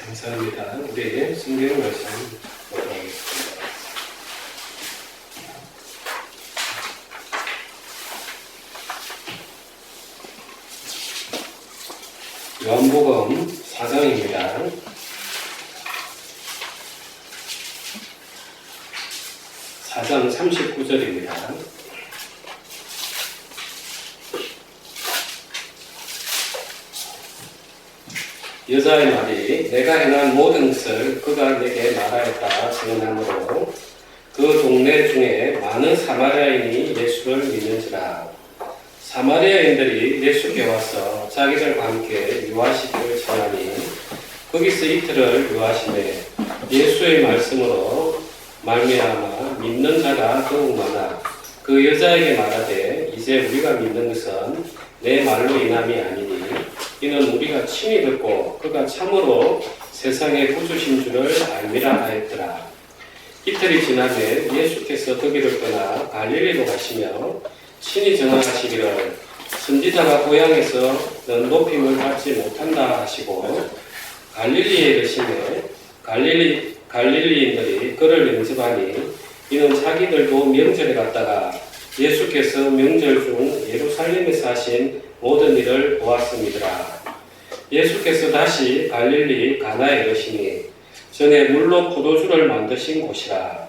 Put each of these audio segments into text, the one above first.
감사합니다. 우리 성경 말씀 보도록 하겠습니다. 요한복음 4장입니다. 4장 39절입니다. 여자의 말이 내가 행한 모든 것을 그가 내게 말하였다 증언하므로 그 동네 중에 많은 사마리아인이 예수를 믿는지라. 사마리아인들이 예수께 와서 자기들과 함께 유아시키를 전하니 거기서 이틀을 유아시매 예수의 말씀으로 말미암아 믿는 자가 더욱 많아 그 여자에게 말하되 이제 우리가 믿는 것은 내 말로 인함이 아니니 이는 우리가 친히 듣고 그가 참으로 세상의 구주신 줄을 알미라 하였더라. 이틀이 지나매 예수께서 거기를 떠나 갈릴리로 가시며 친히 정하시기를 선지자가 고향에서는 높임을 받지 못한다 하시고 갈릴리에 이르시매 갈릴리인들이 그를 영접하니 이는 자기들도 명절에 갔다가 예수께서 명절 중 예루살렘에서 하신 모든 일을 보았음이더라. 예수께서 다시 갈릴리 가나에 이르시니 전에 물로 포도주를 만드신 곳이라.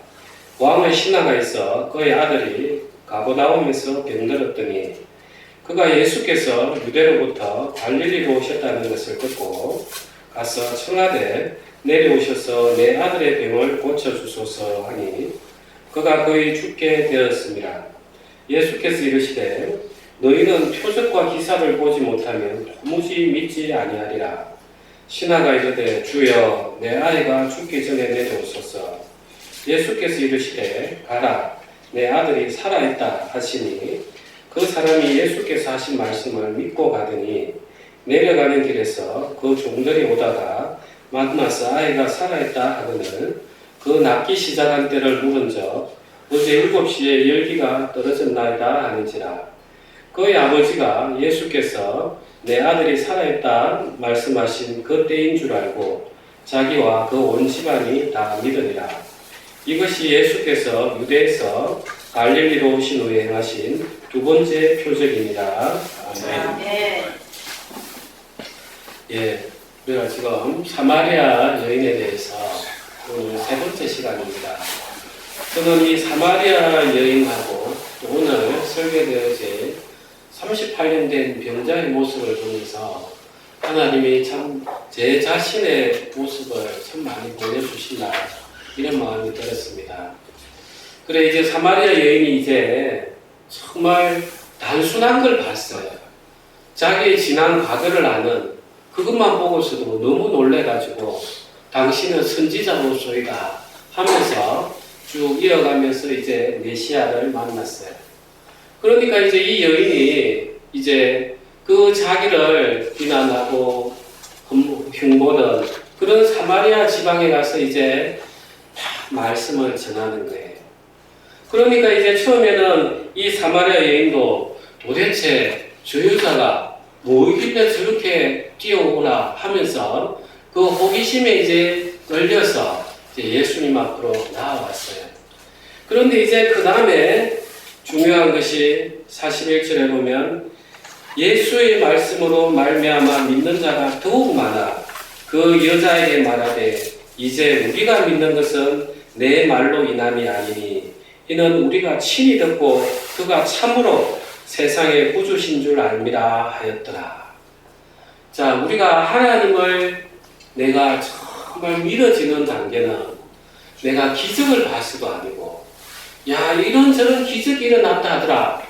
왕의 신하가 있어 그의 아들이 가버나움에서 병들었더니 그가 예수께서 유대로부터 갈릴리로 오셨다는 것을 듣고 가서 청하되 내려오셔서 내 아들의 병을 고쳐주소서 하니 그가 거의 죽게 되었습니다. 예수께서 이르시되 너희는 표적과 기사를 보지 못하면 도무지 믿지 아니하리라. 신하가 이르되 주여 내 아이가 죽기 전에 내려오소서. 예수께서 이르시되 가라 내 아들이 살아있다 하시니 그 사람이 예수께서 하신 말씀을 믿고 가더니 내려가는 길에서 그 종들이 오다가 만나서 아이가 살아있다 하거늘 그 낫기 시작한 때를 물은적 어제 7시에 열기가 떨어졌나이다 하는지라. 그의 아버지가 예수께서 내 아들이 살아있다 말씀하신 그 때인 줄 알고 자기와 그 온 집안이 다 믿으리라. 이것이 예수께서 유대에서 갈릴리로 오신 후에 행하신 두 번째 표적입니다. 아멘. 예, 우리가 지금 사마리아 여인에 대해서 오늘 세 번째 시간입니다. 저는 이 사마리아 여인하고 오늘 설계되어질 38년 된 병자의 모습을 보면서 하나님이 참 제 자신의 모습을 참 많이 보여주신다 이런 마음이 들었습니다. 그래 이제 사마리아 여인이 이제 정말 단순한 걸 봤어요. 자기의 지난 과거를 아는 그것만 보고서도 너무 놀래가지고 당신은 선지자로서이다 하면서 쭉 이어가면서 이제 메시아를 만났어요. 그러니까 이제 이 여인이 이제 그 자기를 비난하고 흉보던 그런 사마리아 지방에 가서 이제 말씀을 전하는 거예요. 그러니까 이제 처음에는 이 사마리아 여인도 도대체 저 여자가 뭐길래 저렇게 뛰어오라 하면서 그 호기심에 이제 끌려서 이제 예수님 앞으로 나아왔어요. 그런데 이제 그 다음에 중요한 것이 41절에 보면 예수의 말씀으로 말미암아 믿는 자가 더욱 많아 그 여자에게 말하되 이제 우리가 믿는 것은 내 말로 인함이 아니니 이는 우리가 친히 듣고 그가 참으로 세상의 구주신 줄 알미라 하였더라. 자, 우리가 하나님을 내가 정말 믿어지는 단계는 내가 기적을 봐서도 아니고 야 이런저런 기적이 일어났다 하더라.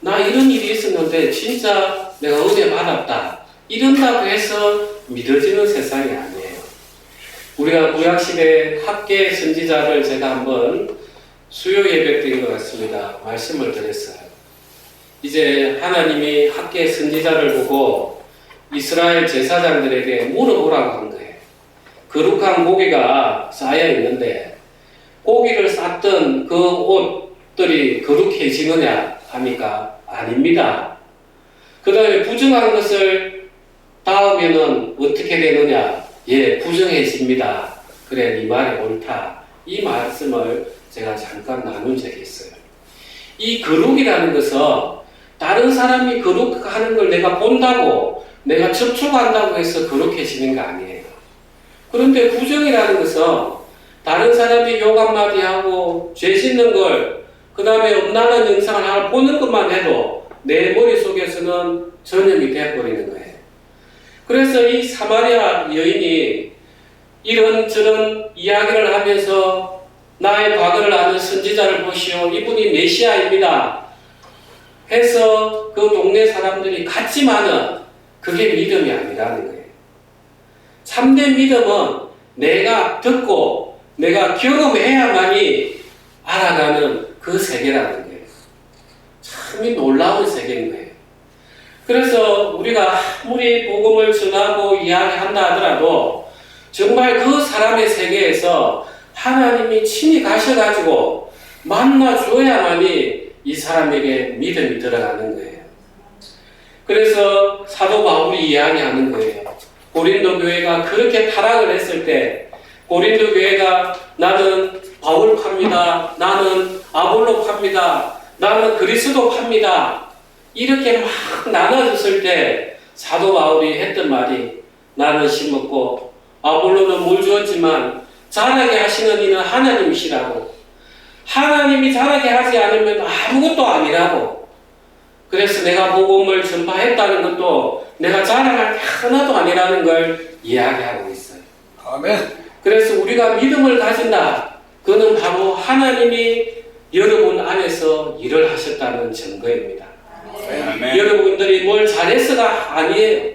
나 이런 일이 있었는데 진짜 내가 은혜 받았다. 이런다고 해서 믿어지는 세상이 아니에요. 우리가 구약시대 학계 선지자를 제가 한번 수요 예배 때인 것 같습니다. 말씀을 드렸어요. 이제 하나님이 학계 선지자를 보고 이스라엘 제사장들에게 물어보라고 한 거예요. 거룩한 고기가 쌓여 있는데 고기를 쌌던 그 옷들이 거룩해지느냐 하니까 아닙니다. 그 다음에 부정한 것을 닿으면은 어떻게 되느냐 예, 부정해집니다. 그래, 네 말이 옳다. 이 말씀을 제가 잠깐 나눈 적이 있어요. 이 거룩이라는 것은 다른 사람이 거룩하는 걸 내가 본다고, 내가 접촉한다고 해서 거룩해지는 거 아니에요. 그런데 부정이라는 것은 다른 사람이 욕 한마디 하고 죄 짓는 걸, 그 다음에 음란한 영상을 하나 보는 것만 해도 내 머릿속에서는 전염이 되어버리는 거예요. 그래서 이 사마리아 여인이 이런저런 이야기를 하면서 나의 과거를 아는 선지자를 보시오, 이분이 메시아입니다 해서 그 동네 사람들이 같지만은 그게 믿음이 아니라는 거예요. 참된 믿음은 내가 듣고 내가 경험해야만이 알아가는 그 세계라는 거예요. 참 놀라운 세계인 거예요. 그래서 우리가 아무리 복음을 전하고 이야기한다 하더라도 정말 그 사람의 세계에서 하나님이 친히 가셔가지고 만나줘야만이 이 사람에게 믿음이 들어가는 거예요. 그래서 사도 바울이 이야기하는 거예요. 고린도 교회가 그렇게 타락을 했을 때 고린도 교회가 나는 바울 팝니다, 나는 아볼로 팝니다, 나는 그리스도 팝니다, 이렇게 막 나눠졌을 때 사도 바울이 했던 말이 나는 심었고 아볼로는 물 주었지만 자라게 하시는 이는 하나님이시라고, 하나님이 자라게 하지 않으면 아무것도 아니라고. 그래서 내가 복음을 전파했다는 것도 내가 자랑할 게 하나도 아니라는 걸 이야기하고 있어요. 아멘. 그래서 우리가 믿음을 가진다, 그는 바로 하나님이 여러분 안에서 일을 하셨다는 증거입니다. 아멘. 여러분들이 뭘 잘해서가 아니에요.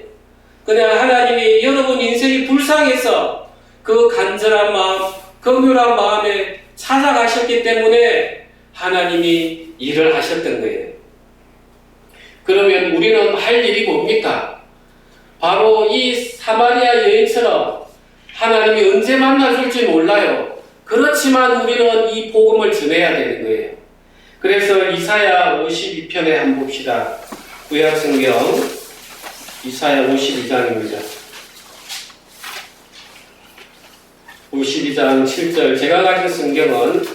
그냥 하나님이 여러분 인생이 불쌍해서 그 간절한 마음, 긍휼한 마음에 찾아가셨기 때문에 하나님이 일을 하셨던 거예요. 그러면 우리는 할 일이 뭡니까? 바로 이 사마리아 여인처럼 하나님이 언제 만나줄지 몰라요. 그렇지만 우리는 이 복음을 전해야 되는 거예요. 그래서 이사야 52편에 한번 봅시다. 구약성경 이사야 52장입니다. 52장 7절. 제가 가진 성경은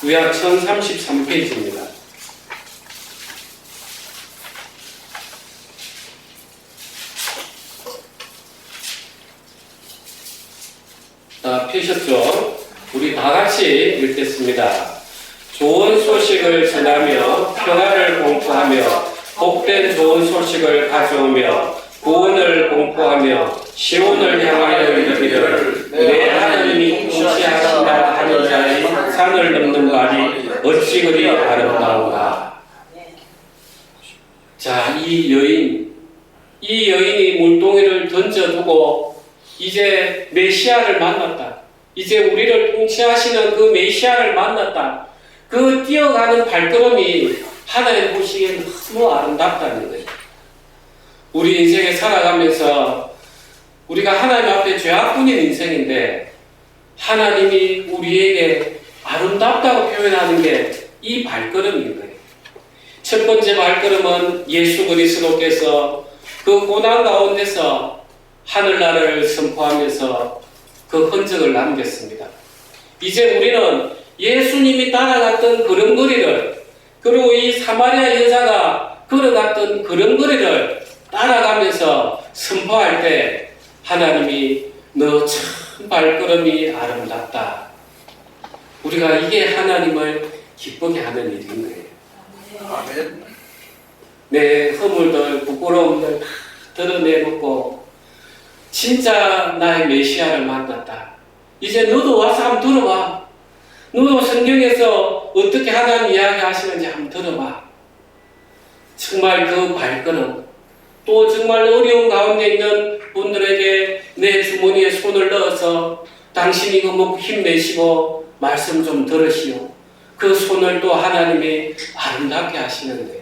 구약 1033페이지입니다. 펴셨죠? 우리 다 같이 읽겠습니다. 좋은 소식을 전하며 평화를 공포하며 복된 좋은 소식을 가져오며 구원을 공포하며 시온을 향하여 이르기를 내 하나님이 통치하신다 하는 자의 산을 넘는 말이 어찌 그리 아름다운가. 자, 이 여인이 물동이를 던져두고 이제 메시아를 만났다. 이제 우리를 통치하시는 그 메시아를 만났다. 그 뛰어가는 발걸음이 하나님 보시기엔 너무 아름답다는 거예요. 우리 인생에 살아가면서 우리가 하나님 앞에 죄악뿐인 인생인데 하나님이 우리에게 아름답다고 표현하는 게 이 발걸음인 거예요. 첫 번째 발걸음은 예수 그리스도께서 그 고난 가운데서 하늘나라를 선포하면서 그 흔적을 남겼습니다. 이제 우리는 예수님이 따라갔던 걸음걸이를, 그리고 이 사마리아 여자가 걸어갔던 걸음걸이를 따라가면서 선포할 때 하나님이 너 참 발걸음이 아름답다. 우리가 이게 하나님을 기쁘게 하는 일인 거예요. 아멘. 내 허물들, 부끄러움들 다 드러내놓고 진짜 나의 메시아를 만났다. 이제 너도 와서 한번 들어봐. 너도 성경에서 어떻게 하나님 이야기하시는지 한번 들어봐. 정말 그 발걸음, 또 정말 어려운 가운데 있는 분들에게 내 주머니에 손을 넣어서 당신이 이거 먹고 힘내시고 말씀 좀 들으시오. 그 손을 또 하나님이 아름답게 하시는데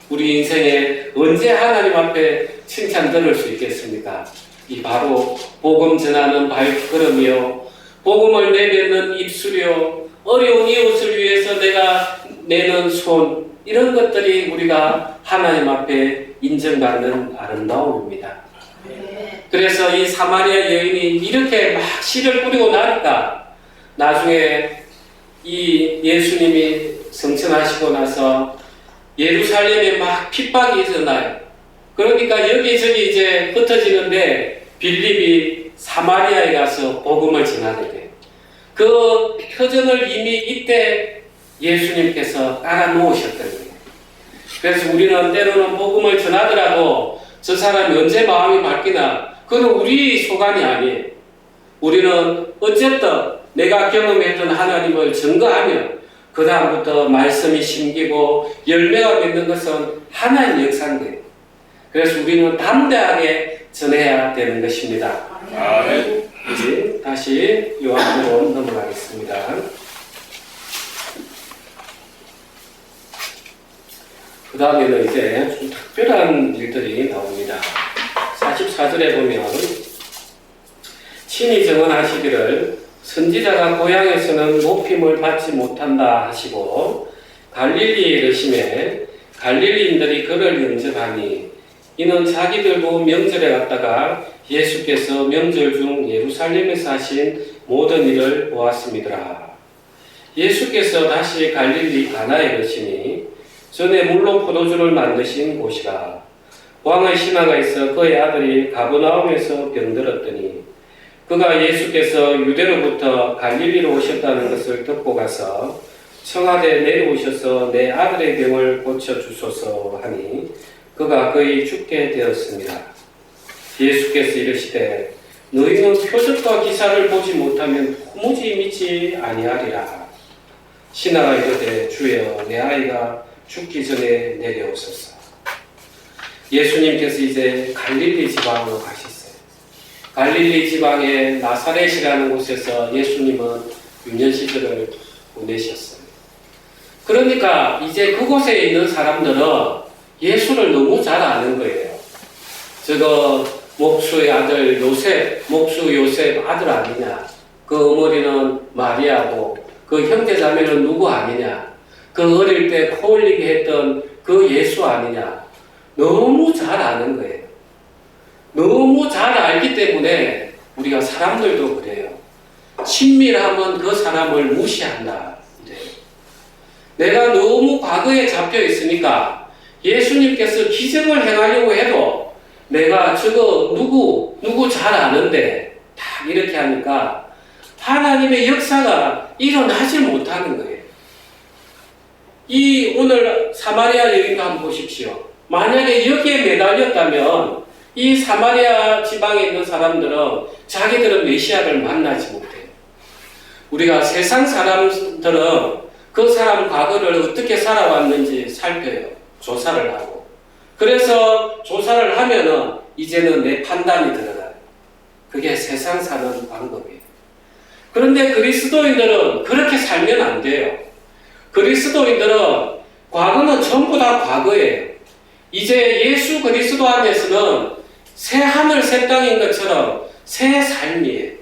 우리 인생에 언제 하나님 앞에 칭찬 들을 수 있겠습니까? 이 바로 복음 전하는 발걸음이요, 복음을 내뱉는 입술이요, 어려운 이웃을 위해서 내가 내는 손, 이런 것들이 우리가 하나님 앞에 인정받는 아름다움입니다. 그래서 이 사마리아 여인이 이렇게 막 씨를 뿌리고 나니까 나중에 이 예수님이 성천하시고 나서 예루살렘에 막 핍박이 일어나요. 그러니까 여기저기 이제 흩어지는데 빌립이 사마리아에 가서 복음을 전하게 돼요. 그 표전을 이미 이때 예수님께서 깔아놓으셨던 거예요. 그래서 우리는 때로는 복음을 전하더라도 저 사람이 언제 마음이 바뀌나 그건 우리 소관이 아니에요. 우리는 어쨌든 내가 경험했던 하나님을 증거하면 그 다음부터 말씀이 심기고 열매가 맺는 것은 하나님의 역사인데 그래서 우리는 담대하게 전해야 되는 것입니다. 아멘. 이제 다시 요한복음 넘어가겠습니다. 그 다음에는 이제 좀 특별한 일들이 나옵니다. 44절에 보면 친히 증언하시기를 선지자가 고향에서는 높임을 받지 못한다 하시고 갈릴리에 이르심에 갈릴리인들이 그를 영접하니 이는 자기들도 명절에 갔다가 예수께서 명절 중 예루살렘에서 하신 모든 일을 보았습니다. 예수께서 다시 갈릴리 가나에 이르시니 전에 물로 포도주를 만드신 곳이라 왕의 신하가 있어 그의 아들이 가버나움에서 병들었더니 그가 예수께서 유대로부터 갈릴리로 오셨다는 것을 듣고 가서 청하되 내려오셔서 내 아들의 병을 고쳐주소서 하니 그가 거의 죽게 되었습니다. 예수께서 이르시되 너희는 표적과 기사를 보지 못하면 도무지 믿지 아니하리라. 신하가 이르되 주여 내 아이가 죽기 전에 내려오소서. 예수님께서 이제 갈릴리 지방으로 가셨어요. 갈릴리 지방의 나사렛이라는 곳에서 예수님은 유년 시절을 보내셨어요. 그러니까 이제 그곳에 있는 사람들은 예수를 너무 잘 아는 거예요. 저거 목수의 아들 요셉, 목수 요셉 아들 아니냐? 그 어머니는 마리아고 그 형제자매는 누구 아니냐? 그 어릴 때 코 흘리게 했던 그 예수 아니냐? 너무 잘 아는 거예요. 너무 잘 알기 때문에 우리가 사람들도 그래요. 친밀하면 그 사람을 무시한다. 이래요. 내가 너무 과거에 잡혀 있으니까 예수님께서 기적을 행하려고 해도 내가 저거 누구 잘 아는데 딱 이렇게 하니까 하나님의 역사가 일어나질 못하는 거예요. 이 오늘 사마리아 여인도 한번 보십시오. 만약에 여기에 매달렸다면 이 사마리아 지방에 있는 사람들은 자기들은 메시아를 만나지 못해요. 우리가 세상 사람들은 그 사람 과거를 어떻게 살아왔는지 살펴요. 조사를 하고. 그래서 조사를 하면은 이제는 내 판단이 들어가요. 그게 세상 사는 방법이에요. 그런데 그리스도인들은 그렇게 살면 안 돼요. 그리스도인들은 과거는 전부 다 과거예요. 이제 예수 그리스도 안에서는 새 하늘 새 땅인 것처럼 새 삶이에요.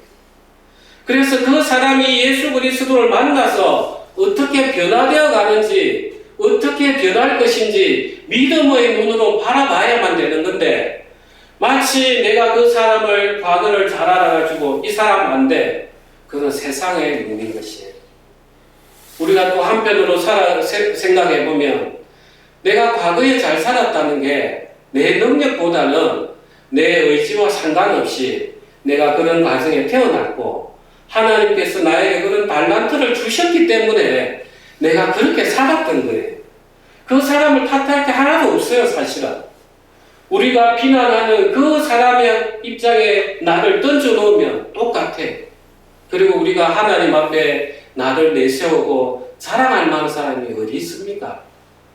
그래서 그 사람이 예수 그리스도를 만나서 어떻게 변화되어 가는지 어떻게 변할 것인지 믿음의 눈으로 바라봐야만 되는 건데 마치 내가 그 사람을 과거를 잘 알아가지고 이 사람 안 돼. 그건 세상의 눈인 것이에요. 우리가 또 한편으로 생각해보면 내가 과거에 잘 살았다는 게 내 능력보다는 내 의지와 상관없이 내가 그런 가정에 태어났고 하나님께서 나에게 그런 달란트를 주셨기 때문에 내가 그렇게 살았던 거예요. 그 사람을 탓할 게 하나도 없어요, 사실은. 우리가 비난하는 그 사람의 입장에 나를 던져놓으면 똑같아. 그리고 우리가 하나님 앞에 나를 내세우고 자랑할 만한 사람이 어디 있습니까?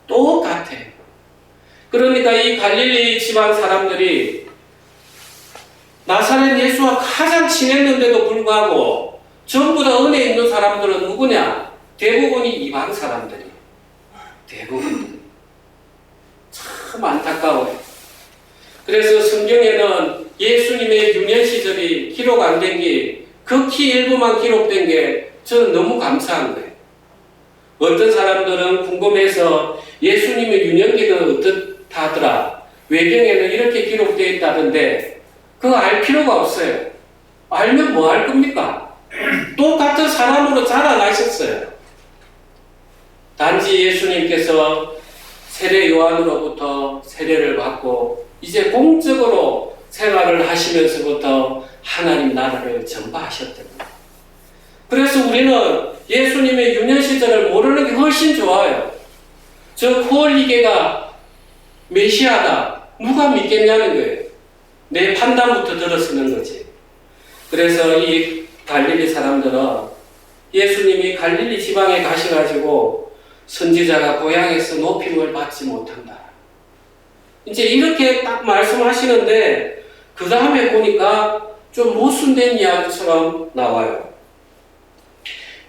똑같아. 그러니까 이 갈릴리 지방 사람들이 나사렛 예수와 가장 친했는데도 불구하고 전부 다 은혜 있는 사람들은 누구냐? 대부분이 이방 사람들이. 대부분. 참 안타까워요. 그래서 성경에는 예수님의 유년 시절이 기록 안 된 게 극히 일부만 기록된 게 저는 너무 감사한 거예요. 어떤 사람들은 궁금해서 예수님의 유년기는 어떻다더라. 외경에는 이렇게 기록되어 있다던데 그거 알 필요가 없어요. 알면 뭐 할 겁니까? 똑같은 사람으로 자라나셨어요. 단지 예수님께서 세례 요한으로부터 세례를 받고 이제 공적으로 생활을 하시면서부터 하나님 나라를 전파하셨던 거예요. 그래서 우리는 예수님의 유년 시절을 모르는 게 훨씬 좋아요. 저 후올리게가 메시아다. 누가 믿겠냐는 거예요. 내 판단부터 들어서는 거지. 그래서 이 갈릴리 사람들은 예수님이 갈릴리 지방에 가셔가지고 선지자가 고향에서 높임을 받지 못한다. 이제 이렇게 딱 말씀하시는데 그 다음에 보니까 좀 모순된 이야기처럼 나와요.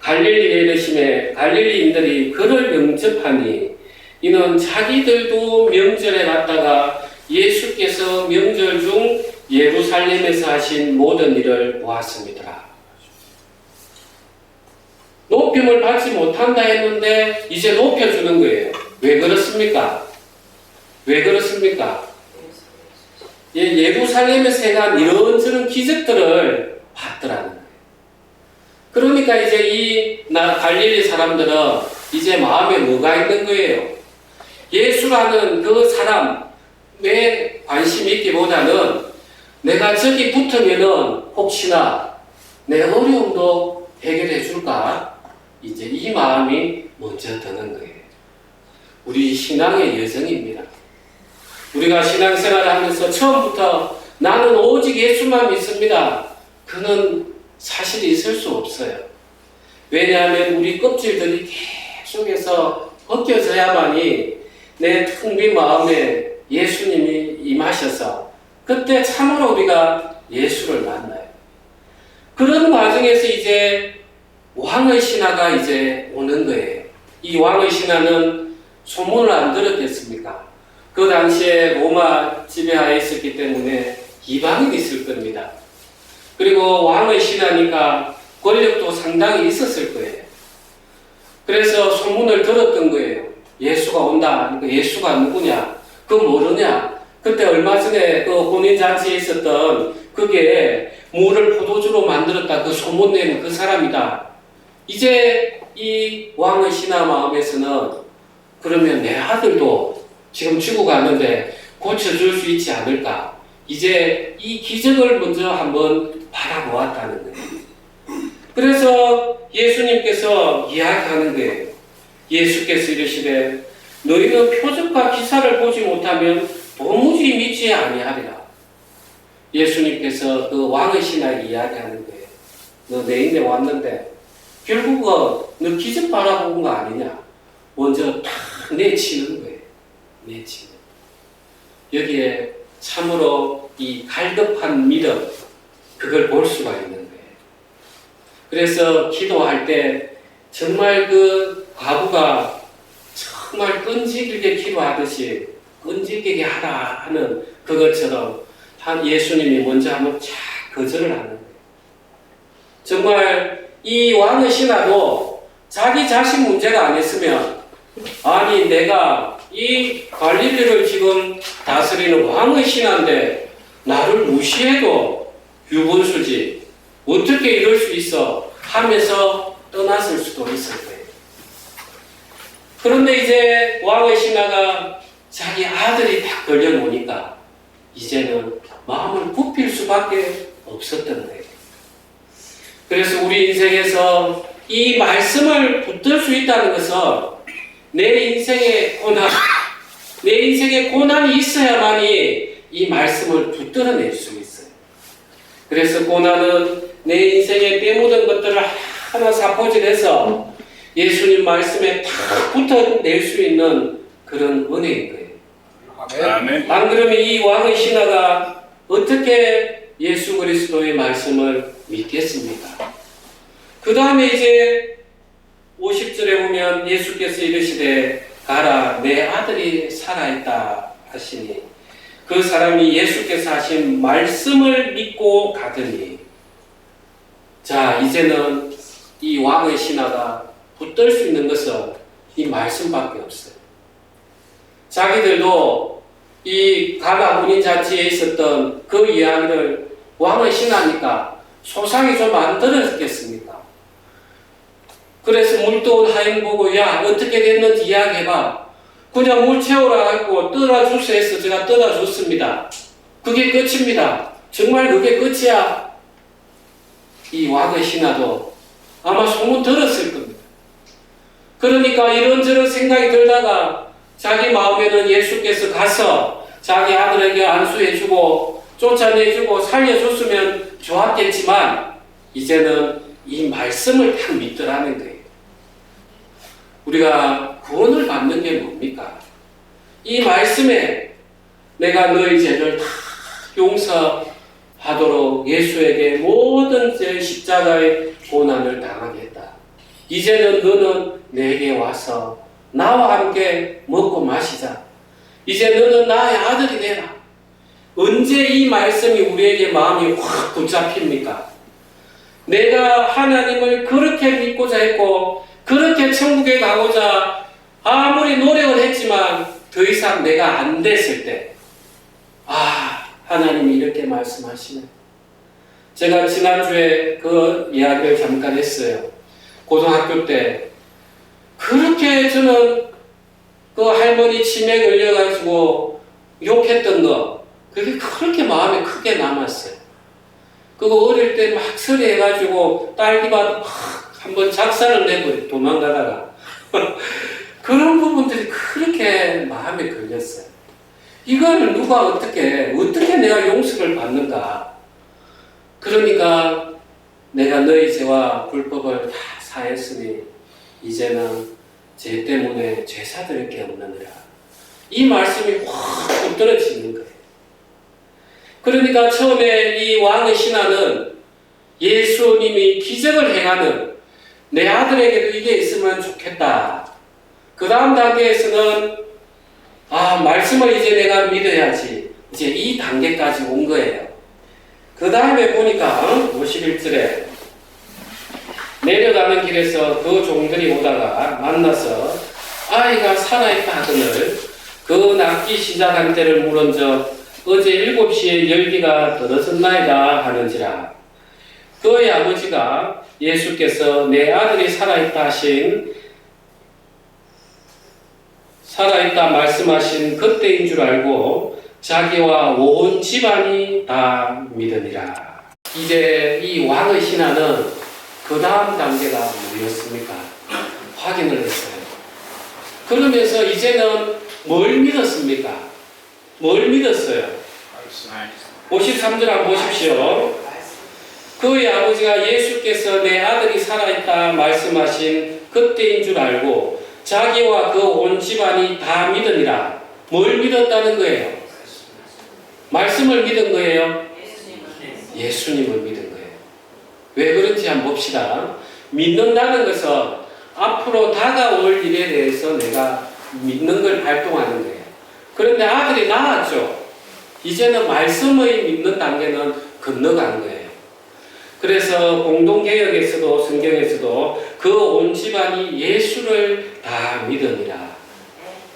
갈릴리에 이르심에 갈릴리인들이 그를 영접하니 이는 자기들도 명절에 갔다가 예수께서 명절 중 예루살렘에서 하신 모든 일을 보았습니다. 높임을 받지 못한다 했는데 이제 높여주는 거예요. 왜 그렇습니까? 왜 그렇습니까? 예루살렘에서 행한 이런저런 기적들을 봤더라는 거예요. 그러니까 이제 이 갈릴리 사람들은 이제 마음에 뭐가 있는 거예요? 예수라는 그 사람에 관심 있기보다는 내가 저기 붙으면은 혹시나 내 어려움도 해결해 줄까? 이제 이 마음이 먼저 드는 거예요. 우리 신앙의 여정입니다. 우리가 신앙생활을 하면서 처음부터 나는 오직 예수만 믿습니다. 그는 사실이 있을 수 없어요. 왜냐하면 우리 껍질들이 계속해서 벗겨져야만이 내 텅 빈 마음에 예수님이 임하셔서 그때 참으로 우리가 예수를 만나요. 그런 과정에서 이제 왕의 신하가 이제 오는 거예요. 이 왕의 신하는 소문을 안 들었겠습니까? 그 당시에 로마 지배하에 있었기 때문에 이방인이 있을 겁니다. 그리고 왕의 신하니까 권력도 상당히 있었을 거예요. 그래서 소문을 들었던 거예요. 예수가 온다. 그러니까 예수가 누구냐? 그거 모르냐? 그때 얼마 전에 그 혼인잔치에 있었던 그게 물을 포도주로 만들었다. 그 소문낸 그 사람이다. 이제 이 왕의 신하 마음에서는 그러면 내 아들도 지금 죽어가는데 고쳐줄 수 있지 않을까? 이제 이 기적을 먼저 한번 바라보았다는 거예요. 그래서 예수님께서 이야기하는 거예요. 예수께서 이르시되 너희는 표적과 기사를 보지 못하면 도무지 믿지 아니하리라. 예수님께서 그 왕의 신하에 이야기하는 거예요. 너 내 인에 왔는데 결국은 너 기적 바라본 거 아니냐? 먼저 탁 내치는 거예요. 내치는. 여기에 참으로 이 갈급한 믿음, 그걸 볼 수가 있는 거예요. 그래서 기도할 때 정말 그 과부가 정말 끈질기게 기도하듯이 끈질기게 하라 하는 그것처럼 한 예수님이 먼저 한번 쫙 거절을 하는 거예요. 정말 이 왕의 신하도 자기 자신 문제가 아니었으면 아니 내가 이 갈릴리를 지금 다스리는 왕의 신하인데 나를 무시해도 유분수지 어떻게 이럴 수 있어 하면서 떠났을 수도 있을 거예요. 그런데 이제 왕의 신하가 자기 아들이 딱 걸려놓으니까 이제는 마음을 굽힐 수밖에 없었던 거예요. 그래서 우리 인생에서 이 말씀을 붙들 수 있다는 것은 내 인생의 고난이 있어야만이 이 말씀을 붙들어낼 수 있어요. 그래서 고난은 내 인생에 때묻은 것들을 하나 사포질해서 예수님 말씀에 탁 붙어낼 수 있는 그런 은혜인 거예요. 아멘. 안 그러면 이 왕의 신하가 어떻게 예수 그리스도의 말씀을 믿겠습니까? 그 다음에 이제 50절에 보면 예수께서 이르시되 가라 내 아들이 살아있다 하시니 그 사람이 예수께서 하신 말씀을 믿고 가더니 자 이제는 이 왕의 신하가 붙들 수 있는 것은 이 말씀밖에 없어요. 자기들도 이 가나 혼인잔치에 있었던 그 이야기를 왕을 신하니까 소상이 좀 안 들었겠습니까? 그래서 물도온 하인 보고 야 어떻게 됐는지 이야기해봐. 그냥 물 채우라 하고 떠다주세요 해서 제가 떠다줬습니다. 그게 끝입니다. 정말 그게 끝이야. 이 왕의 신하도 아마 소문 들었을 겁니다. 그러니까 이런저런 생각이 들다가 자기 마음에는 예수께서 가서 자기 아들에게 안수해주고 쫓아내주고 살려줬으면 좋았겠지만 이제는 이 말씀을 딱 믿더라는 거예요. 우리가 구원을 받는 게 뭡니까? 이 말씀에 내가 너희 죄를 다 용서하도록 예수에게 모든 제 십자가의 고난을 당하게 했다. 이제는 너는 내게 와서 나와 함께 먹고 마시자. 이제 너는 나의 아들이 되라. 언제 이 말씀이 우리에게 마음이 확 붙잡힙니까? 내가 하나님을 그렇게 믿고자 했고 그렇게 천국에 가고자 아무리 노력을 했지만 더 이상 내가 안 됐을 때 하나님이 이렇게 말씀하시네. 제가 지난주에 그 이야기를 잠깐 했어요. 고등학교 때 그렇게 저는 그 할머니 치매 걸려가지고 욕했던 거 그게 그렇게 마음에 크게 남았어요. 그거 어릴 때 막 처리해가지고 딸기밭 막 한번 작살을 내고 도망가다가 그런 부분들이 그렇게 마음에 걸렸어요. 이걸 누가 어떻게 내가 용서를 받는가? 그러니까 내가 너희 죄와 불법을 다 사했으니 이제는 죄 때문에 죄사들 게 없느니라. 이 말씀이 확 붙들어지는 거예요. 그러니까 처음에 이 왕의 신하는 예수님이 기적을 행하는 내 아들에게도 이게 있으면 좋겠다. 그 다음 단계에서는 말씀을 이제 내가 믿어야지. 이제 이 단계까지 온 거예요. 그 다음에 보니까 51절에 내려가는 길에서 그 종들이 오다가 만나서 아이가 살아있다 하거늘 그 낫기 시작한 때를 물은적 어제 7시에 열기가 떨어졌나이다 하는지라. 그의 아버지가 예수께서 내 아들이 살아있다 말씀하신 그때인 줄 알고 자기와 온 집안이 다 믿으니라. 이제 이 왕의 신하는 그 다음 단계가 뭐였습니까? 확인을 했어요. 그러면서 이제는 뭘 믿었습니까? 뭘 믿었어요? 53절 한번 보십시오. 그의 아버지가 예수께서 내 아들이 살아있다 말씀하신 그때인 줄 알고 자기와 그 온 집안이 다 믿으니라. 뭘 믿었다는 거예요? 말씀을 믿은 거예요? 예수님을 믿은 거예요. 왜 그런지 한번 봅시다. 믿는다는 것은 앞으로 다가올 일에 대해서 내가 믿는 걸 발동하는 거예요. 그런데 아들이 낳았죠. 이제는 말씀의 믿는 단계는 건너간 거예요. 그래서 공동개혁에서도 성경에서도 그 온 집안이 예수를 다 믿으니라.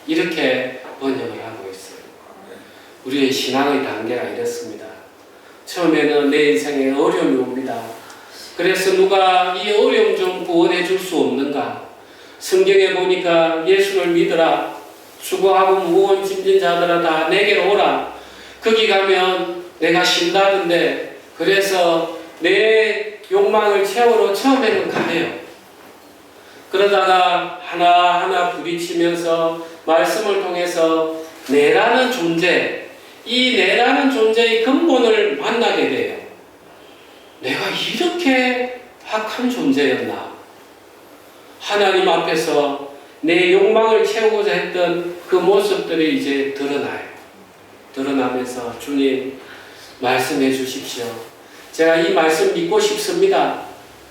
이렇게 번역을 하고 있어요. 우리의 신앙의 단계가 이렇습니다. 처음에는 내 인생에 어려움이 옵니다. 그래서 누가 이 어려움 좀 구원해 줄 수 없는가? 성경에 보니까 예수를 믿으라. 수고하고 무거운 짐진 자들아 다 내게로 오라. 거기 가면 내가 쉰다던데 그래서 내 욕망을 채우러 처음에는 가요. 그러다가 하나하나 부딪히면서 말씀을 통해서 내라는 존재, 이 내라는 존재의 근본을 만나게 돼요. 내가 이렇게 악한 존재였나? 하나님 앞에서 내 욕망을 채우고자 했던 그 모습들이 이제 드러나요. 드러나면서 주님 말씀해 주십시오. 제가 이 말씀 믿고 싶습니다.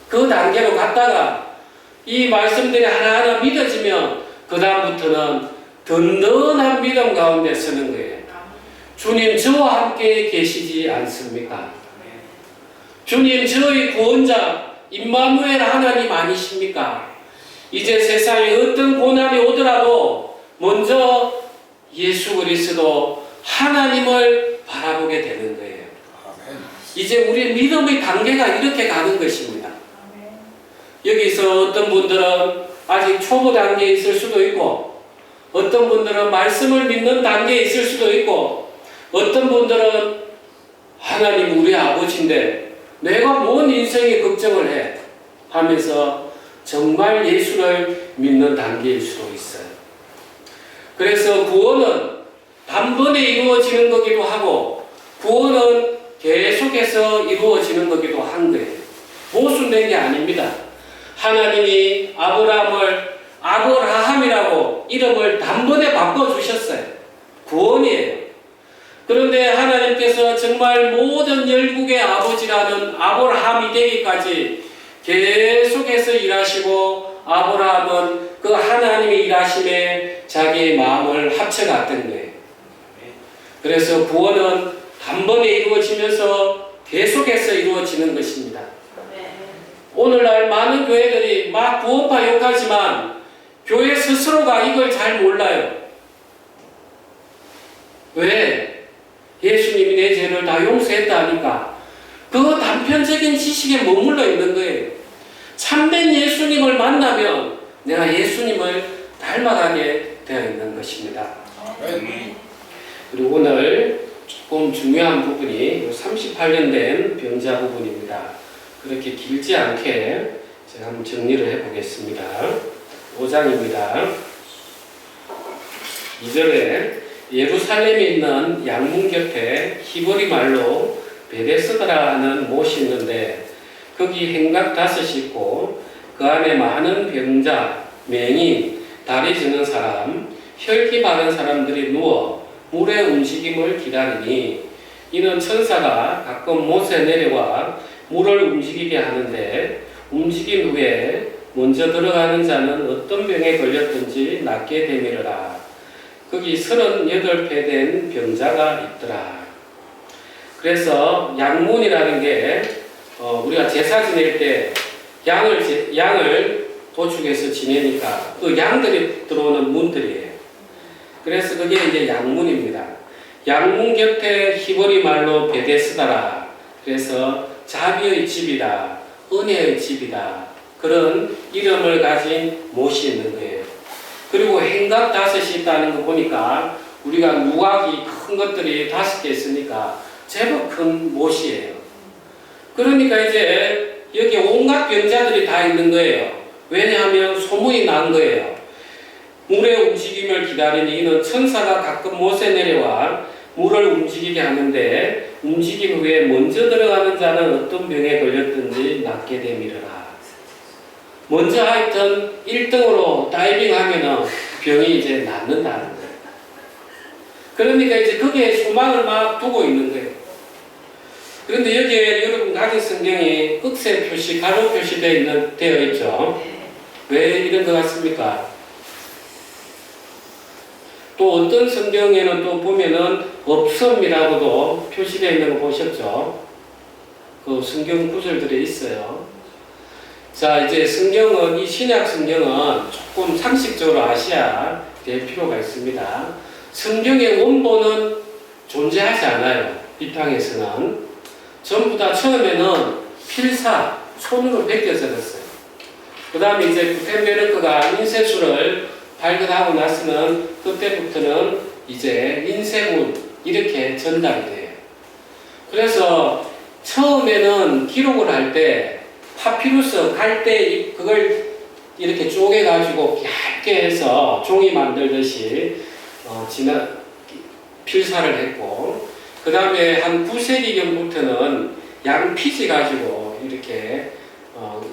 그 단계로 갔다가 이 말씀들이 하나하나 믿어지면 그 다음부터는 든든한 믿음 가운데 서는 거예요. 주님 저와 함께 계시지 않습니까? 주님 저의 구원자 임마누엘 하나님 아니십니까? 이제 세상에 어떤 고난이 오더라도 먼저 예수 그리스도 하나님을 바라보게 되는 거예요. 이제 우리 믿음의 단계가 이렇게 가는 것입니다. 여기서 어떤 분들은 아직 초보 단계에 있을 수도 있고, 어떤 분들은 말씀을 믿는 단계에 있을 수도 있고, 어떤 분들은 하나님 우리 아버지인데 내가 뭔 인생의 걱정을 해 하면서 정말 예수를 믿는 단계일 수도 있어요. 그래서 구원은 단번에 이루어지는 거기도 하고, 구원은 계속해서 이루어지는 거기도 한 거예요. 모순된 게 아닙니다. 하나님이 아브라함을 아브라함이라고 이름을 단번에 바꿔주셨어요. 구원이에요. 그런데 하나님께서 정말 모든 열국의 아버지라는 아브라함이 되기까지 계속해서 일하시고, 아브라함은 그 하나님의 일하심에 자기의 마음을 합쳐갔던 거예요. 그래서 구원은 단번에 이루어지면서 계속해서 이루어지는 것입니다. 오늘날 많은 교회들이 막 구원파 욕하지만 교회 스스로가 이걸 잘 몰라요. 왜? 예수님이 내 죄를 다 용서했다 하니까 그 단편적인 지식에 머물러 있는 거예요. 참된 예수님을 만나면 내가 예수님을 닮아가게 되어 있는 것입니다. 그리고 오늘 조금 중요한 부분이 38년 된 병자 부분입니다. 그렇게 길지 않게 제가 한번 정리를 해보겠습니다. 5장입니다. 2절에 예루살렘에 있는 양문 곁에 히브리 말로 베데스다라는 못이 있는데 거기 행각 5이 있고 그 안에 많은 병자, 맹인, 다리 저는 사람, 혈기 바른 사람들이 누워 물의 움직임을 기다리니 이는 천사가 가끔 못에 내려와 물을 움직이게 하는데 움직인 후에 먼저 들어가는 자는 어떤 병에 걸렸든지 낫게 되미르라. 거기 38배 된 병자가 있더라. 그래서 양문이라는 게 우리가 제사 지낼 때 양을 도축해서 지내니까 그 양들이 들어오는 문들이에요. 그래서 그게 이제 양문입니다. 양문 곁에 히브리 말로 베데스다라. 그래서 자비의 집이다, 은혜의 집이다, 그런 이름을 가진 못이 있는 거예요. 그리고 행각 5이 있다는 거 보니까 우리가 누각이 큰 것들이 5개 있으니까 제법 큰 못이에요. 그러니까 이제 여기 온갖 병자들이 다 있는 거예요. 왜냐하면 소문이 난 거예요. 물의 움직임을 기다리니 이는 천사가 가끔 못에 내려와 물을 움직이게 하는데 움직임 후에 먼저 들어가는 자는 어떤 병에 걸렸든지 낫게 되미르라. 먼저 하여튼 1등으로 다이빙 하면은 병이 이제 낫는다는 거예요. 그러니까 이제 거기에 소망을 막 두고 있는 거예요. 그런데 여기에 여러분 가진 성경이 흑색 표시, 가로 표시되어 있죠. 왜 이런 것 같습니까? 또 어떤 성경에는 또 보면은 없음이라고도 표시되어 있는 거 보셨죠? 그 성경 구절들이 있어요. 자, 이제 성경은, 이 신약 성경은 조금 상식적으로 아셔야 될 필요가 있습니다. 성경의 원본은 존재하지 않아요. 이 땅에서는. 전부 다 처음에는 필사, 손으로 베껴서 됐어요. 그 다음에 이제 구텐베르크가 인쇄술을 발견하고 나서는 그때부터는 이제 인쇄문 이렇게 전달이 돼요. 그래서 처음에는 기록을 할 때 파피루스 갈대 그걸 이렇게 쪼개가지고 얇게 해서 종이 만들듯이 필사를 했고, 그 다음에 한 9세기경부터는 양피지 가지고 이렇게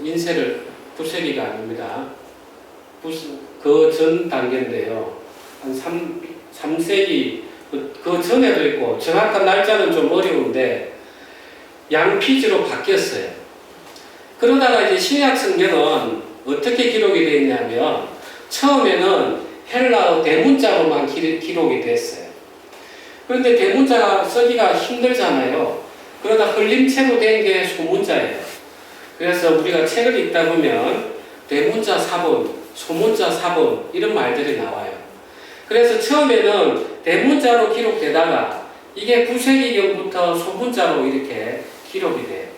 인쇄를, 9세기가 아닙니다. 그 전 단계인데요. 한 3세기 그 전에도 있고 정확한 날짜는 좀 어려운데 양피지로 바뀌었어요. 그러다가 이제 신약 성경은 어떻게 기록이 되어 있냐면 처음에는 헬라어 대문자로만 기록이 됐어요. 그런데 대문자가 쓰기가 힘들잖아요. 그러다 흘림체로 된 게 소문자예요. 그래서 우리가 책을 읽다 보면 대문자 사본, 소문자 사본 이런 말들이 나와요. 그래서 처음에는 대문자로 기록되다가 이게 9세기경부터 소문자로 이렇게 기록이 돼요.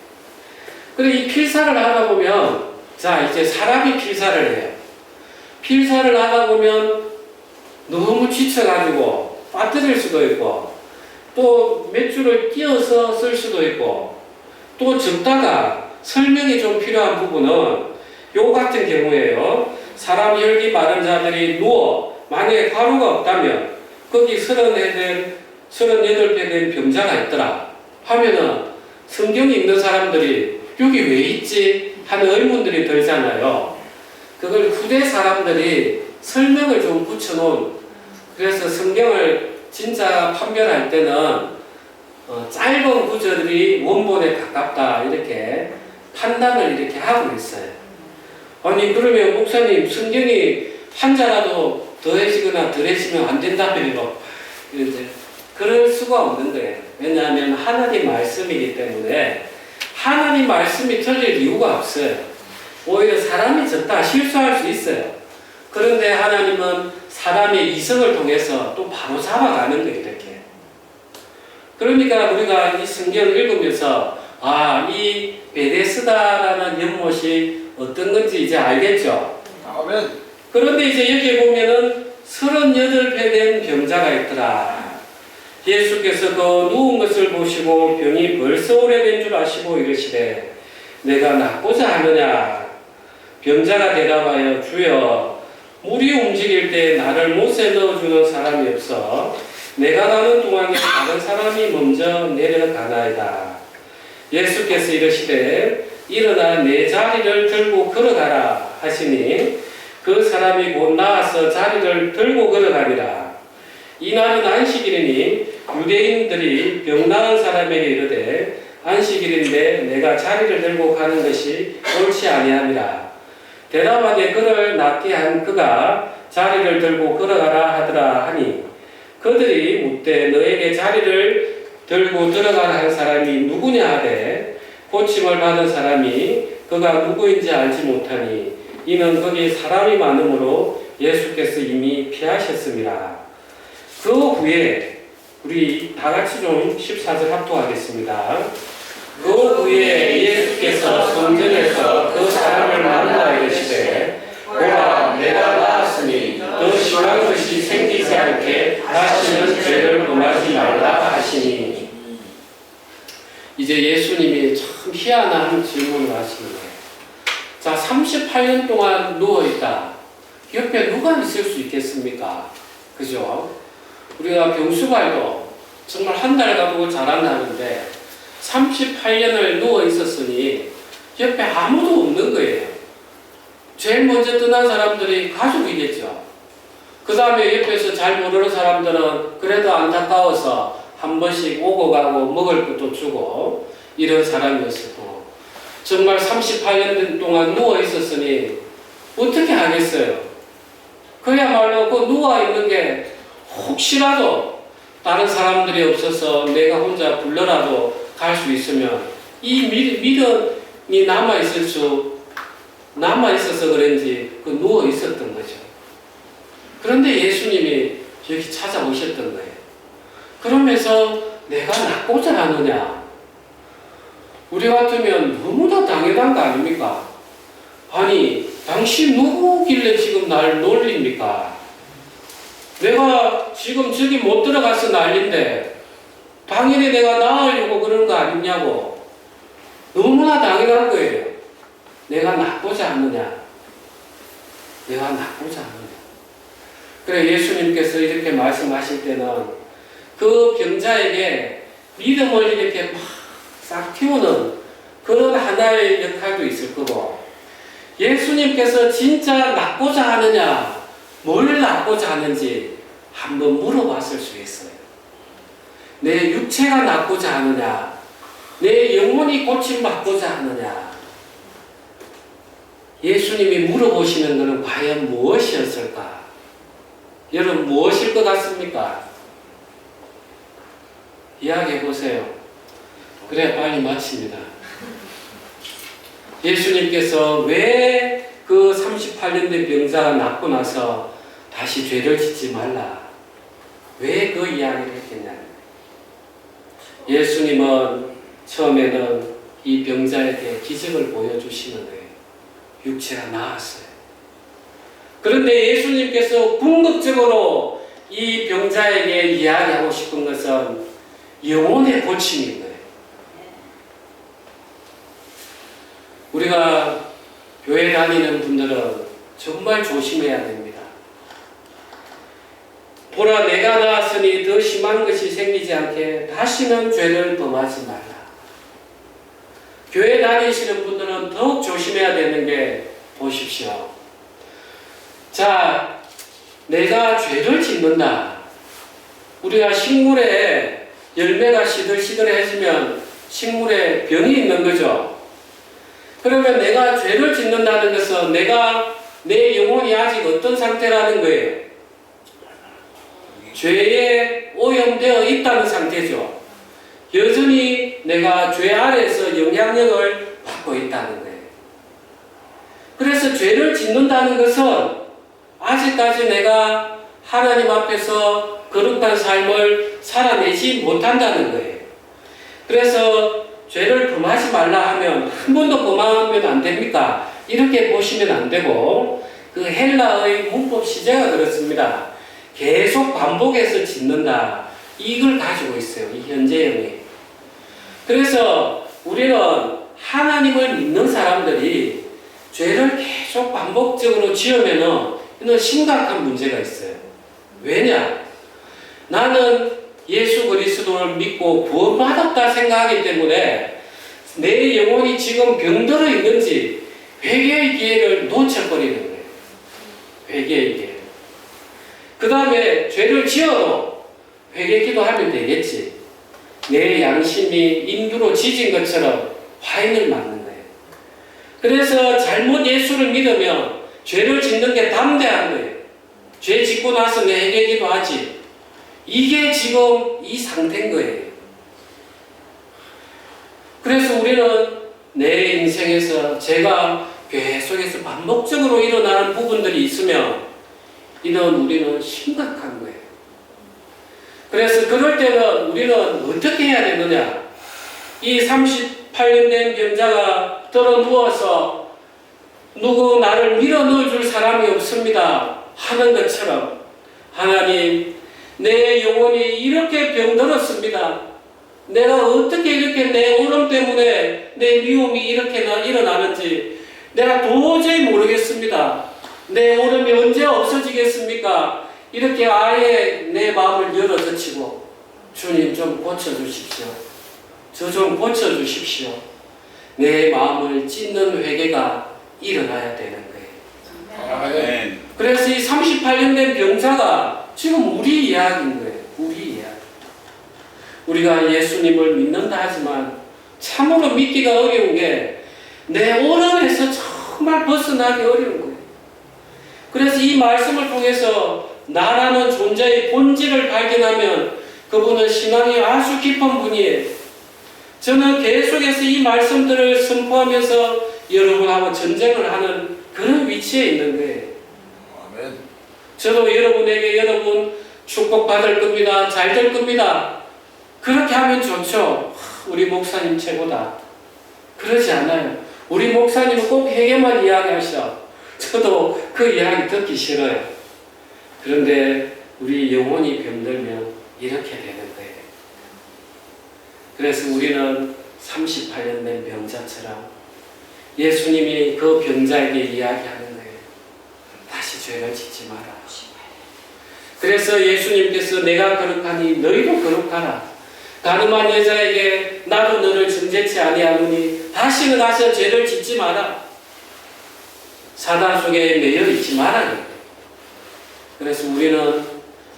그런데 이 필사를 하다 보면, 자, 이제 사람이 필사를 해요. 필사를 하다 보면 너무 지쳐가지고 빠뜨릴 수도 있고, 또 몇 줄을 끼어서 쓸 수도 있고, 또 적다가 설명이 좀 필요한 부분은 요 같은 경우에요. 사람 혈기 많은 자들이 누워 만약에 가루가 없다면 거기 38배 된 병자가 있더라 하면은 성경이 읽는 사람들이 여기 왜 있지? 하는 의문들이 들잖아요. 그걸 후대 사람들이 설명을 좀 붙여놓은, 그래서 성경을 진짜 판별할 때는 짧은 구절이 원본에 가깝다 이렇게 판단을 이렇게 하고 있어요. 아니 그러면 목사님 성경이 한자라도 더해지거나 덜해지면 안 된다며요. 이제 그럴 수가 없는 거예요. 왜냐하면 하나님 말씀이기 때문에 하나님 말씀이 틀릴 이유가 없어요. 오히려 사람이 적다 실수할 수 있어요. 그런데 하나님은 사람의 이성을 통해서 또 바로 잡아가는 거예요. 이렇게. 그러니까 우리가 이 성경을 읽으면서 이 베데스다라는 연못이 어떤 건지 이제 알겠죠? 아멘. 그런데 이제 여기에 보면은 38배 된 병자가 있더라. 예수께서 그 누운 것을 보시고 병이 벌써 오래된 줄 아시고 이르시되 내가 낫고자 하느냐. 병자가 대답하여 주여 물이 움직일 때 나를 못에 넣어주는 사람이 없어 내가 가는 동안에 다른 사람이 먼저 내려가나이다. 예수께서 이르시되 일어나 내 자리를 들고 걸어가라 하시니 그 사람이 곧 나와서 자리를 들고 걸어가니라. 이날은 안식일이니 유대인들이 병 나은 사람에게 이르되 안식일인데 내가 자리를 들고 가는 것이 옳지 아니함이라. 대답하되 그를 낫게 한 그가 자리를 들고 걸어가라 하더라 하니 그들이 묻되 너에게 자리를 들고 들어가라 한 사람이 누구냐 하되 고침을 받은 사람이 그가 누구인지 알지 못하니 이는 거기 사람이 많으므로 예수께서 이미 피하셨습니다. 그 후에 우리 다 같이 좀 14절 합독하겠습니다. 그 후에 예수께서 성전에서 그 사람을 만나 이르시되 보라 내가 나았으니 더 심한 것이 생기지 않게 다시는 죄를 범하지 말라 하시니. 이제 예수님이 참 희한한 질문을 하시는 거예요. 자, 38년 동안 누워있다. 옆에 누가 있을 수 있겠습니까? 그죠? 우리가 병수발도 정말 한 달 가보고 자란다는데 38년을 누워 있었으니 옆에 아무도 없는 거예요. 제일 먼저 떠난 사람들이 가족이겠죠. 그 다음에 옆에서 잘 모르는 사람들은 그래도 안타까워서 한 번씩 오고 가고 먹을 것도 주고 이런 사람이었고 정말 38년 동안 누워 있었으니 어떻게 하겠어요? 그야말로 그 누워 있는 게 혹시라도 다른 사람들이 없어서 내가 혼자 불러라도 갈 수 있으면 이 믿음이 남아있어서 그런지 그 누워 있었던 거죠. 그런데 예수님이 여기 찾아오셨던 거예요. 그러면서 내가 낫고자 하느냐? 우리 같으면 너무나 당연한 거 아닙니까? 아니, 당신 누구길래 지금 날 놀립니까? 내가 지금 저기 못 들어가서 난린데 당연히 내가 나으려고 그러는 거 아니냐고. 너무나 당연한 거예요. 내가 낫고자 하느냐? 내가 낫고자 하느냐? 그래 예수님께서 이렇게 말씀하실 때는 그 병자에게 믿음을 이렇게 막 싹 틔우는 그런 하나의 역할도 있을 거고, 예수님께서 진짜 낫고자 하느냐, 뭘 낫고자 하는지 한번 물어봤을 수 있어요. 내 육체가 낫고자 하느냐, 내 영혼이 고침받고자 하느냐. 예수님이 물어보시는 것은 과연 무엇이었을까? 여러분 무엇일 것 같습니까? 이야기해 보세요. 그래 빨리 마칩니다. 예수님께서 왜 그 38년 된 병자가 낫고 나서 다시 죄를 짓지 말라, 왜 그 이야기를 했겠냐? 예수님은 처음에는 이 병자에게 기적을 보여주시는 거예요. 육체가 나았어요. 그런데 예수님께서 궁극적으로 이 병자에게 이야기하고 싶은 것은 영혼의 고침인 거예요. 우리가 교회 다니는 분들은 정말 조심해야 됩니다. 보라, 내가 나았으니 더 심한 것이 생기지 않게 다시는 죄를 범하지 말라. 교회 다니시는 분들은 더욱 조심해야 되는 게, 보십시오. 자, 내가 죄를 짓는다. 우리가 식물에 열매가 시들시들해지면 식물에 병이 있는 거죠. 그러면 내가 죄를 짓는다는 것은 내 영혼이 아직 어떤 상태라는 거예요? 죄에 오염되어 있다는 상태죠. 여전히 내가 죄 아래에서 영향력을 받고 있다는 거예요. 그래서 죄를 짓는다는 것은 아직까지 내가 하나님 앞에서 거룩한 삶을 살아내지 못한다는 거예요. 그래서 죄를 범하지 말라 하면 한 번도 범하면 안 됩니까? 이렇게 보시면 안 되고, 그 헬라의 문법 시제가 그렇습니다. 계속 반복해서 짓는다. 이걸 가지고 있어요. 이 현재형이. 그래서 우리는 하나님을 믿는 사람들이 죄를 계속 반복적으로 지으면은 이는 심각한 문제가 있어요. 왜냐? 나는 예수 그리스도를 믿고 구원받았다 생각하기 때문에 내 영혼이 지금 병들어 있는지 회개의 기회를 놓쳐버리는 거예요. 회개의 기회. 그 다음에 죄를 지어도 회개 기도하면 되겠지. 내 양심이 인두로 지진 것처럼 화인을 맞는 거예요. 그래서 잘못 예수를 믿으면 죄를 짓는 게 담대한 거예요. 죄 짓고 나서 내 회개 기도하지. 이게 지금 이 상태인 거예요. 그래서 우리는 내 인생에서 제가 계속해서 반복적으로 일어나는 부분들이 있으면 우리는 심각한 거예요. 그래서 그럴 때는 우리는 어떻게 해야 되느냐? 이 38년 된 병자가 들어 누워서 누구 나를 밀어 넣어줄 사람이 없습니다 하는 것처럼, 하나님, 내 영혼이 이렇게 병들었습니다. 내가 어떻게 이렇게 내 오름 때문에 내 미움이 이렇게 일어나는지 내가 도저히 모르겠습니다. 내 오름이 언제 없어지겠습니까? 이렇게 아예 내 마음을 열어젖히고, 주님 좀 고쳐주십시오. 저 좀 고쳐주십시오. 내 마음을 찢는 회개가 일어나야 되는 거예요. 아멘. 그래서 이 38년 된 병자가 지금 우리 이야기인 거예요. 우리 이야기. 우리가 예수님을 믿는다 하지만 참으로 믿기가 어려운 게 내 오름에서 정말 벗어나기 어려운 거예요. 그래서 이 말씀을 통해서 나라는 존재의 본질을 발견하면 그분은 신앙이 아주 깊은 분이에요. 저는 계속해서 이 말씀들을 선포하면서 여러분하고 전쟁을 하는 그런 위치에 있는 거예요. 아멘. 저도 여러분에게 여러분 축복받을 겁니다. 잘 될 겁니다. 그렇게 하면 좋죠. 우리 목사님 최고다. 그러지 않아요. 우리 목사님은 꼭 회개만 이야기하셔. 저도 그 이야기 듣기 싫어요. 그런데 우리 영혼이 병들면 이렇게 되는 거예요. 그래서 우리는 38년 된 병자처럼 예수님이 그 병자에게 이야기하는 거예요. 다시 죄를 짓지 마라. 그래서 예수님께서 내가 거룩하니 너희도 거룩하라. 가늠한 여자에게 나도 너를 정죄치 아니하노니 다시는 가서 죄를 짓지 마라. 사단 속에 매여 있지 마라. 그래서 우리는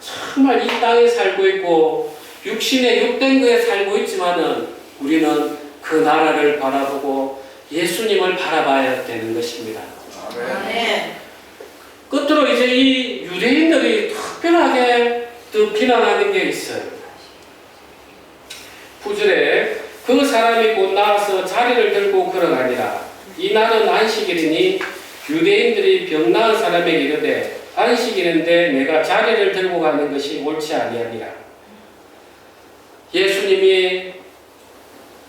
정말 이 땅에 살고 있고 육신의 육된 거에 살고 있지만은 우리는 그 나라를 바라보고 예수님을 바라봐야 되는 것입니다. 아멘. 끝으로 이제 이 유대인들이 특별하게 또 비난하는 게 있어요. 9절에 그 사람이 곧 나와서 자리를 들고 걸어가니라. 이 날은 안식일이니 유대인들이 병 나은 사람에게 이르되 안식일인데 내가 자리를 들고 가는 것이 옳지 아니하니라. 예수님이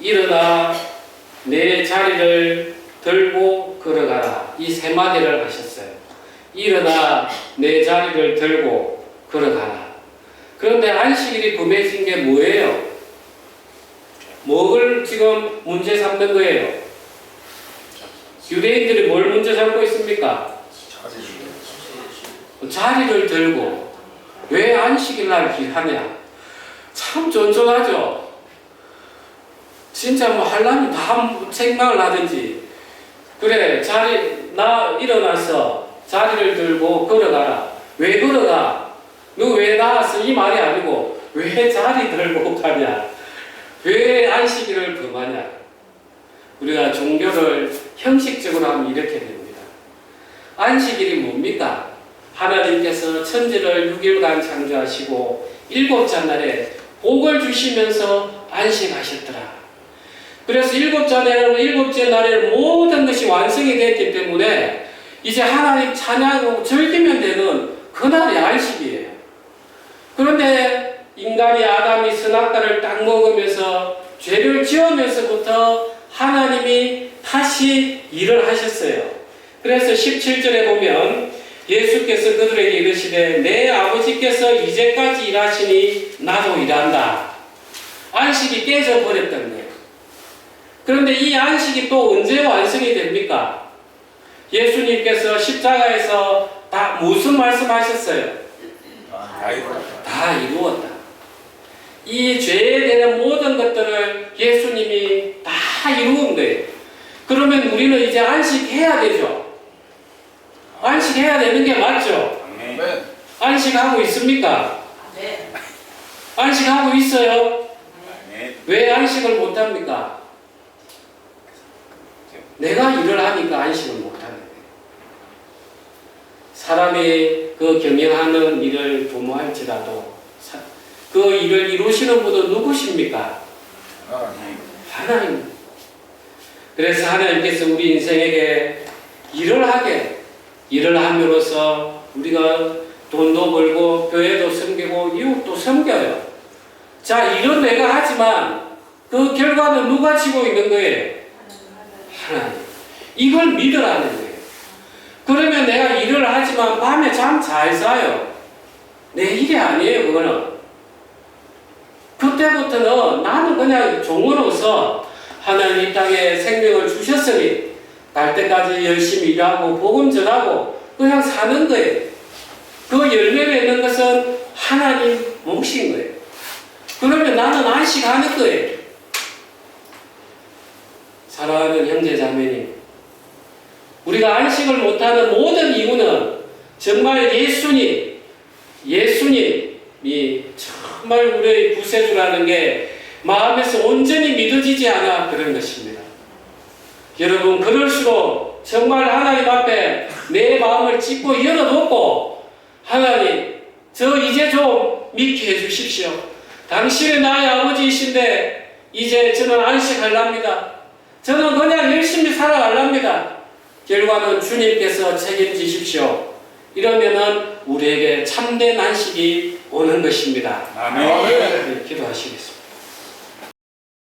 일어나 내 자리를 들고 걸어가라. 이 세 마디를 하셨어요. 일어나 내 자리를 들고 걸어가라. 그런데 안식일이 금해진 게 뭐예요? 뭐를 지금 문제 삼는 거예요? 유대인들이 뭘 문제 삼고 있습니까? 자리를 들고. 왜 안식일 날 일하냐? 참 쫀쫀하죠? 진짜 뭐 하려면 다 생각을 하든지. 그래, 나 일어나서 자리를 들고 걸어가라. 왜 걸어가? 너 왜 나왔어? 이 말이 아니고, 왜 자리 들고 가냐? 왜 안식일을 금하냐? 우리가 종교를 형식적으로 하면 이렇게 됩니다. 안식일이 뭡니까? 하나님께서 천지를 6일간 창조하시고 7째 날에 복을 주시면서 안식하셨더라. 그래서 7째 날에 모든 것이 완성이 됐기 때문에 이제 하나님 찬양하고 즐기면 되는 그날이 안식이에요. 그런데 인간이 아담이 선악과를 딱 먹으면서 죄를 지으면서부터 하나님이 다시 일을 하셨어요. 그래서 17절에 보면 예수께서 그들에게 이르시되 내 아버지께서 이제까지 일하시니 나도 일한다. 안식이 깨져버렸던 거예요. 그런데 이 안식이 또 언제 완성이 됩니까? 예수님께서 십자가에서 다 무슨 말씀하셨어요? 다 이루었다. 이 죄에 대한 모든 것들을 예수님이 다 이루은 거예요. 그러면 우리는 이제 안식해야 되죠. 안식해야 되는 게 맞죠? 아멘. 안식하고 있습니까? 네. 안식하고 있어요? 아멘. 왜 안식을 못합니까? 내가 일을 하니까 안식을 못하는 거예요. 사람이 그 경영하는 일을 도모할지라도 그 일을 이루시는 분은 누구십니까? 하나님. 그래서 하나님께서 우리 인생에게 일을 함으로써 우리가 돈도 벌고 교회도 섬기고 이웃도 섬겨요. 자, 일은 내가 하지만 그 결과는 누가 지고 있는 거예요? 하나님. 이걸 믿으라는 거예요. 그러면 내가 일을 하지만 밤에 잠 잘 자요. 내 일이 아니에요, 그거는. 그때부터는 나는 그냥 종으로서 하나님 이 땅에 생명을 주셨으니 갈 때까지 열심히 일하고 복음 전하고 그냥 사는 거예요. 그 열매 맺는 것은 하나님 몫인 거예요. 그러면 나는 안식하는 거예요. 사랑하는 형제 자매님, 우리가 안식을 못하는 모든 이유는 정말 예수님이 정말 우리의 구세주라는 게 마음에서 온전히 믿어지지 않아 그런 것입니다. 여러분, 그럴수록 정말 하나님 앞에 내 마음을 찢고 열어놓고 하나님, 저 이제 좀 믿게 해주십시오. 당신은 나의 아버지이신데 이제 저는 안식하랍니다. 저는 그냥 열심히 살아가랍니다. 결과는 주님께서 책임지십시오. 이러면은 우리에게 참된 안식이 오는 것입니다. 아멘. 네, 기도하시겠습니다.